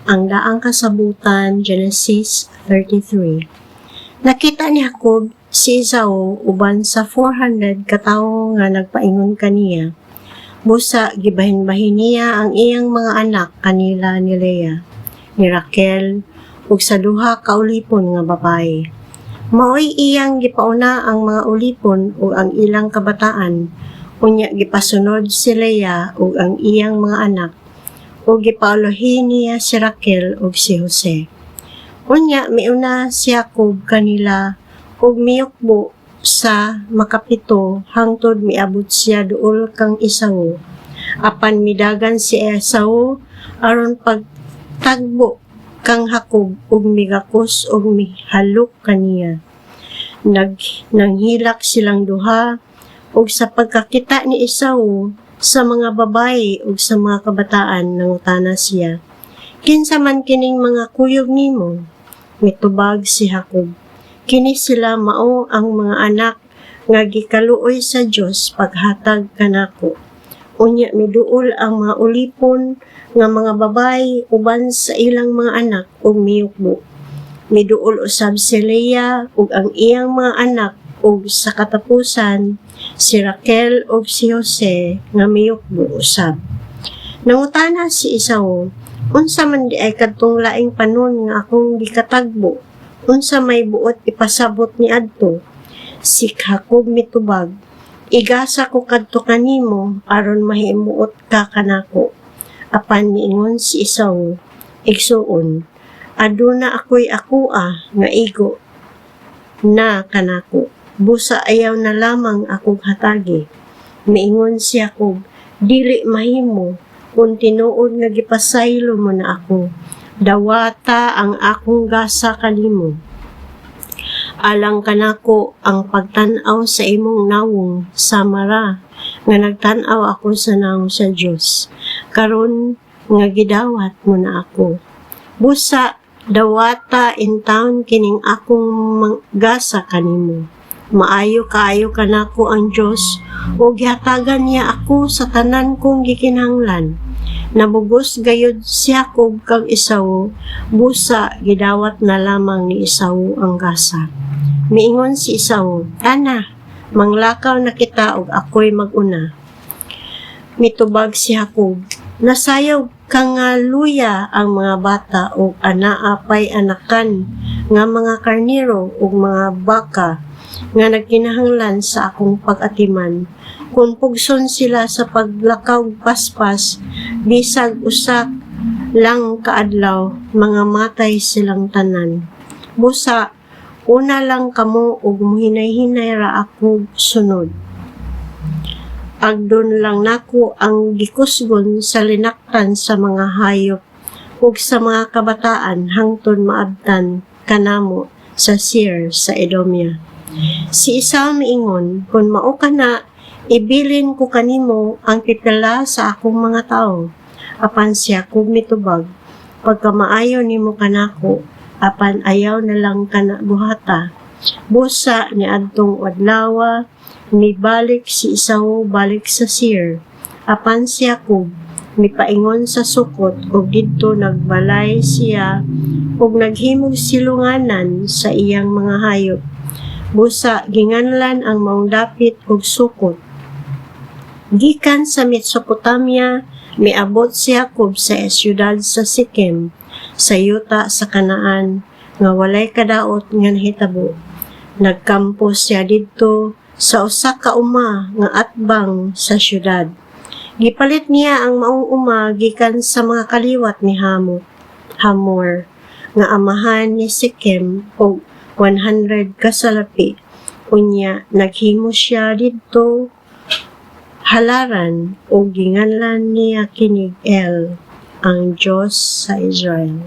Ang daang kasabutan, Genesis 33. Nakita ni Jacob si Esau uban sa 400 katawo nga nagpaingon kaniya. Busa gibahin-bahin niya ang iyang mga anak kanila ni Leah, ni Raquel, ug sa duha ka ulipon nga babae. Maoy iyang gipauna ang mga ulipon ug ang ilang kabataan, unya gipasunod si Leah ug ang iyang mga anak, ug gipaulahi niya si Raquel ug si Jose. Unya miuna si Jacob kanila ug miyukbo sa makapito hangtod miabot siya duol kang Esau. Apan midagan si Esau aron pagtagbo kang Jacob ug migakos ug mihalok kaniya. Nanghilak silang duha ug sa pagkakita ni Esau sa mga babae ug sa mga kabataan nangutana siya, "Kinsa man kining mga kuyog nimo?" Mitubag si Jacob, "Kini sila mao ang mga anak nga gikaluoy sa Dios paghatag kanako." Unya miduol ang mga ulipon nga mga babae uban sa ilang mga anak ug miyukbo. Miduol usab si Leah ug ang iyang mga anak ug sa katapusan si Raquel ug si Jose nga miyukbo usab. Nangutana si Esau, "Unsa man di ay kadtong laing panon nga akong gikatagbo? Unsa may buot ipasabot ni adto?" Si Jacob mitubag, "Igasa ko kadto kanimo aron mahimuot ka kanako." Apan miingon si Esau, "Igsuon, aduna ako'y akua nga igo na kanako. Busa ayaw na lamang akong hatagi." Miingon si Jacob, "Dili mahimo kung tinuod nga gipasaylo mo na ako. Dawata ang akong gasa kanimo. Alang kanako ang pagtan-aw sa imong nawong samara nga nagtan-aw ako sa nawong sa Dios. Karon nga gidawat mo na ako. Busa dawata in taon kining akong gasa kanimo. Maayo kaayo kanako ang Dios ug gihatagan niya ako sa tanan kong gikinahanglan." Nabugos gayud si Jacob kang Esau, busa gidawat na lamang ni Esau ang gasa. Miingon si Esau, "Ana, manglakaw na kita ug ako'y maguna." Mitubag si Jacob, "Nasayaw ka nga luya ang mga bata ug anaa pay anakan nga mga karnero ug mga baka nga nagkinahanglan sa akong pag-atiman. Kung pugson sila sa paglakaw paspas, bisag usak lang kaadlaw, mga matay silang tanan. Busa, una lang kamo ug muhinay-hinay ra ako sunod. Agdon lang nako ang gikusgon sa linaktan sa mga hayop ug sa mga kabataan hangtod maabtan kanamo sa Seir sa Edomia." Si Esau miingon, "Kung mao kana, ibilin ko kanimo ang pipila sa akong mga tao." Apan si Jacob mitubag, "Pagkamaayo nimo kanako, apan ayaw na lang kana buhata." Busa ni adtong adlaw mibalik si Esau balik sa Seir. Apan si Jacob mipaingon sa Sukot ug didto nagbalay siya ug naghimog silunganan sa iyang mga hayop. Busa ginganlan ang maong dapit ug Sukot. Gikan sa Mesopotamia miabot si Jacob sa siyudad sa Sikem, sa yuta sa Kanaan, nga walay kadaot nga nahitabo. Nagkampo siya didto sa usa ka uma nga atbang sa siyudad. Gipalit niya ang maong uma gikan sa mga kaliwat ni Hamor, nga amahan ni Sikem og 100 kasalapi. Unya naghimo siya didto halaran o ginganlan niya kinig El, ang Diyos sa Israel.